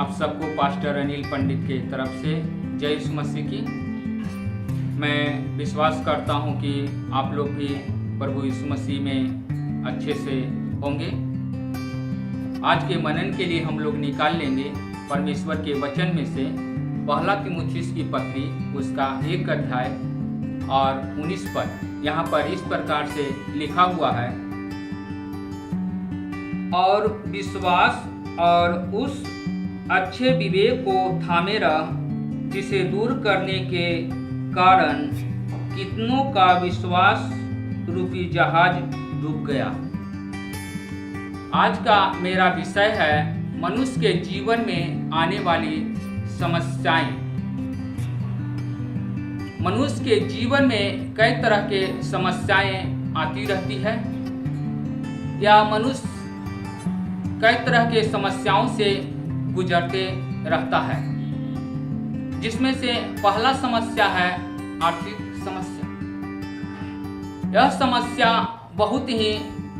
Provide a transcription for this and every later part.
आप सबको पास्टर अनिल पंडित के तरफ से जय यीशु मसीह की। मैं विश्वास करता हूं कि आप लोग भी प्रभु यीशु मसीह में अच्छे से होंगे। आज के मनन के लिए हम लोग निकाल लेंगे परमेश्वर के वचन में से पहला तीमुथियुस की पत्री उसका 1 अध्याय और 19 पद। यहाँ पर इस प्रकार से लिखा हुआ है, और विश्वास और उस अच्छे विवेक को थामे रह जिसे दूर करने के कारण कितनों का विश्वास रूपी जहाज डूब गया। आज का मेरा विषय है मनुष्य के जीवन में आने वाली समस्याएं। मनुष्य के जीवन में कई तरह के समस्याएं आती रहती है, या मनुष्य कई तरह के समस्याओं से गुजरते रहता है, जिसमें से पहला समस्या है आर्थिक समस्या। यह समस्या बहुत ही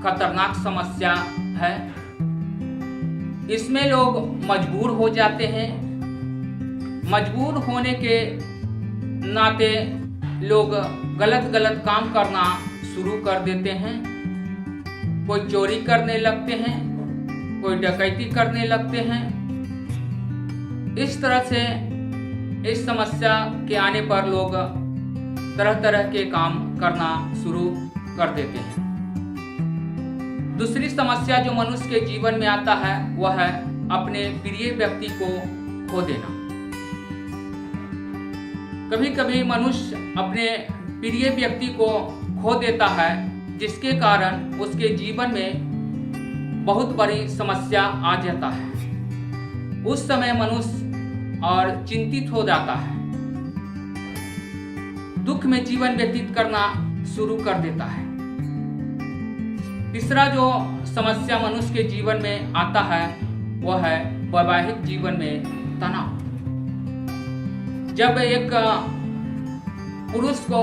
खतरनाक समस्या है। इसमें लोग मजबूर हो जाते हैं। मजबूर होने के नाते लोग गलत काम करना शुरू कर देते हैं। कोई चोरी करने लगते हैं, कोई डकैती करने लगते हैं। इस तरह से इस समस्या के आने पर लोग तरह तरह के काम करना शुरू कर देते हैं। दूसरी समस्या जो मनुष्य के जीवन में आता है वह है अपने प्रिय व्यक्ति को खो देना। कभी कभी मनुष्य अपने प्रिय व्यक्ति को खो देता है, जिसके कारण उसके जीवन में बहुत बड़ी समस्या आ जाता है। उस समय मनुष्य और चिंतित हो जाता है, दुख में जीवन व्यतीत करना शुरू कर देता है। तीसरा जो समस्या मनुष्य के जीवन में आता है वह है वैवाहिक जीवन में तनाव। जब एक पुरुष को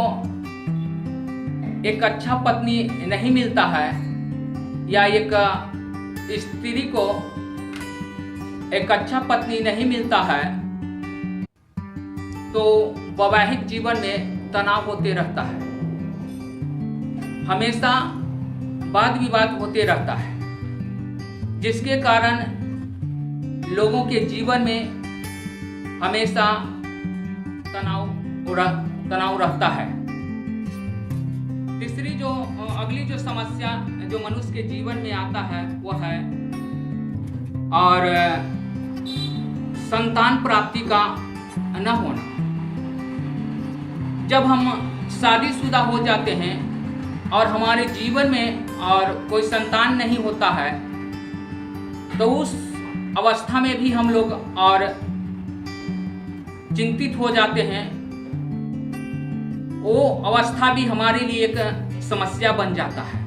एक अच्छा पत्नी नहीं मिलता है, या एक स्त्री को एक अच्छा पत्नी नहीं मिलता है, तो वैवाहिक जीवन में तनाव होते रहता है। हमेशा वाद विवाद होते रहता है, जिसके कारण लोगों के जीवन में हमेशा तनाव रहता है। तीसरी जो अगली जो समस्या जो मनुष्य के जीवन में आता है वह है और संतान प्राप्ति का न होना। जब हम शादीशुदा हो जाते हैं और हमारे जीवन में और कोई संतान नहीं होता है, तो उस अवस्था में भी हम लोग और चिंतित हो जाते हैं। वो अवस्था भी हमारे लिए एक समस्या बन जाता है।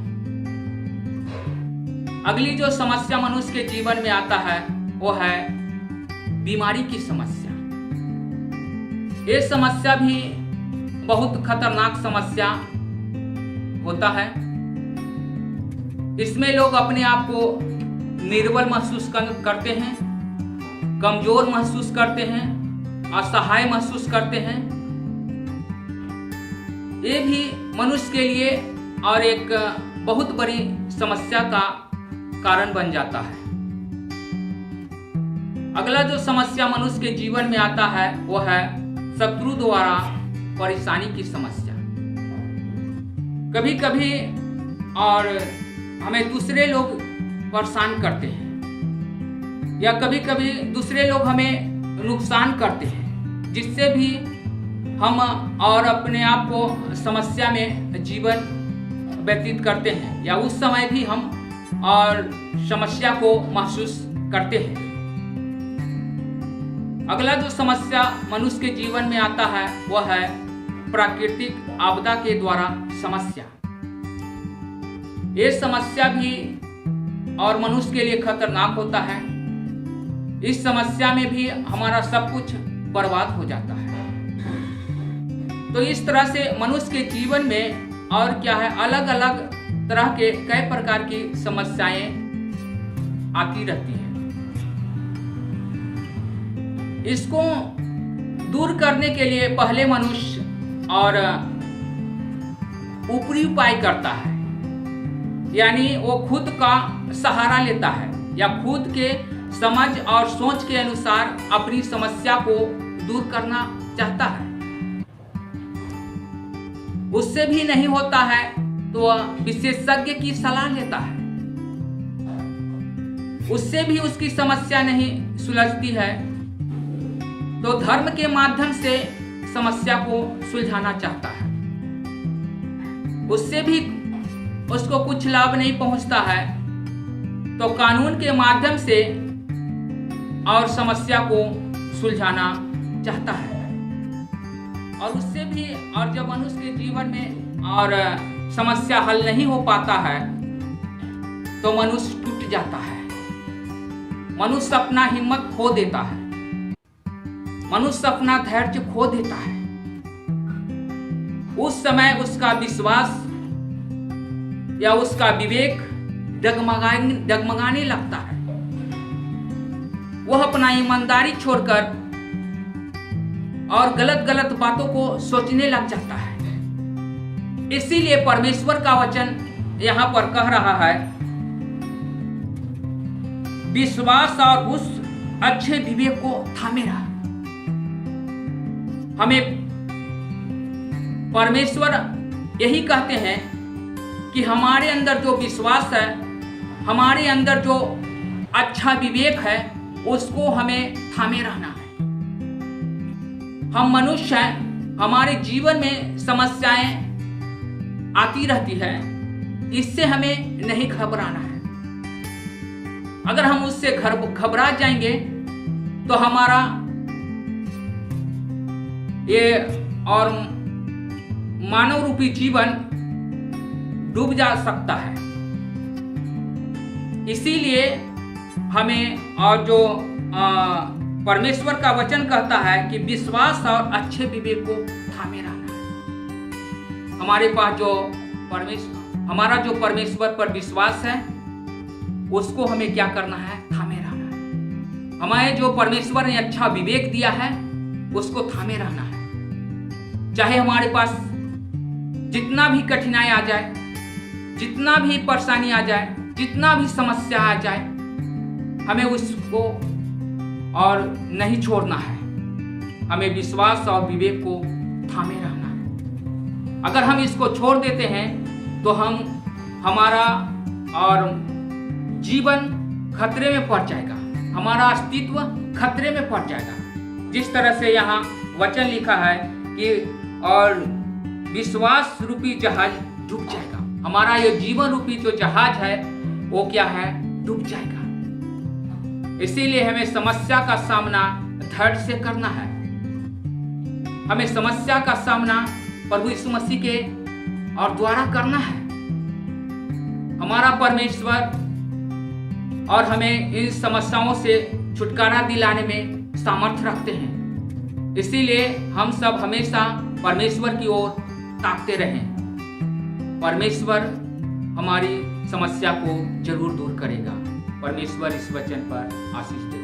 अगली जो समस्या मनुष्य के जीवन में आता है वो है बीमारी की समस्या। ये समस्या भी बहुत खतरनाक समस्या होता है। इसमें लोग अपने आप को निर्बल महसूस करते हैं, कमजोर महसूस करते हैं, असहाय महसूस करते हैं। ये भी मनुष्य के लिए और एक बहुत बड़ी समस्या का कारण बन जाता है। अगला जो समस्या मनुष्य के जीवन में आता है वो है शत्रु द्वारा परेशानी की समस्या। कभी कभी और हमें दूसरे लोग परेशान करते हैं, या कभी कभी दूसरे लोग हमें नुकसान करते हैं, जिससे भी हम और अपने आप को समस्या में जीवन व्यतीत करते हैं, या उस समय भी हम और समस्या को महसूस करते हैं। अगला जो समस्या मनुष्य के जीवन में आता है वह है प्राकृतिक आपदा के द्वारा समस्या। ये समस्या भी और मनुष्य के लिए खतरनाक होता है। इस समस्या में भी हमारा सब कुछ बर्बाद हो जाता है। तो इस तरह से मनुष्य के जीवन में और क्या है, अलग अलग तरह के कई प्रकार की समस्याएं आती रहती हैं। इसको दूर करने के लिए पहले मनुष्य और ऊपरी उपाय करता है, यानी वो खुद का सहारा लेता है या खुद के समझ और सोच के अनुसार अपनी समस्या को दूर करना चाहता है। उससे भी नहीं होता है तो वह विशेषज्ञ की सलाह लेता है। उससे भी उसकी समस्या नहीं सुलझती है तो धर्म के माध्यम से समस्या को सुलझाना चाहता है। उससे भी उसको कुछ लाभ नहीं पहुंचता है तो कानून के माध्यम से और समस्या को सुलझाना चाहता है। और उससे भी और जब मनुष्य के जीवन में और समस्या हल नहीं हो पाता है तो मनुष्य टूट जाता है। मनुष्य अपना हिम्मत खो देता है, मनुष्य अपना धैर्य खो देता है। उस समय उसका विश्वास या उसका विवेक डगमगाने लगता है। वह अपना ईमानदारी छोड़कर और गलत गलत बातों को सोचने लग जाता है। इसीलिए परमेश्वर का वचन यहाँ पर कह रहा है, विश्वास और उस अच्छे विवेक को थामे रहा। हमें परमेश्वर यही कहते हैं कि हमारे अंदर जो विश्वास है, हमारे अंदर जो अच्छा विवेक है, उसको हमें थामे रहना है। हम मनुष्य हैं, हमारे जीवन में समस्याएं आती रहती है, इससे हमें नहीं घबराना है। अगर हम उससे घबरा जाएंगे तो हमारा ये और मानव रूपी जीवन डूब जा सकता है। इसीलिए हमें और जो परमेश्वर का वचन कहता है कि विश्वास और अच्छे विवेक को थामे रहना है। हमारे पास जो हमारा जो परमेश्वर पर विश्वास है, उसको हमें क्या करना है? थामे रहना है। हमें जो परमेश्वर ने अच्छा विवेक दिया है, उसको थामे रहना है। चाहे हमारे पास जितना भी कठिनाई आ जाए, जितना भी परेशानी आ जाए, जितना भी समस्या आ जाए, हमें उसको और नहीं छोड़ना है। हमें विश्वास और विवेक को थामे रहना है। अगर हम इसको छोड़ देते हैं तो हमारा और जीवन खतरे में पड़ जाएगा, हमारा अस्तित्व खतरे में पड़ जाएगा। जिस तरह से यहाँ वचन लिखा है कि और विश्वास रूपी जहाज डूब जाएगा। हमारा ये जीवन रूपी जो जहाज है वो क्या है? डूब जाएगा। इसीलिए हमें समस्या का सामना धैर्य से करना है। हमें समस्या का सामना प्रभु यीशु मसीह के और द्वारा करना है। हमारा परमेश्वर और हमें इन समस्याओं से छुटकारा दिलाने में सामर्थ्य रखते हैं। इसीलिए हम सब हमेशा परमेश्वर की ओर ताकते रहें। परमेश्वर हमारी समस्या को जरूर दूर करेगा। परमेश्वर इस वचन पर आशीष दे।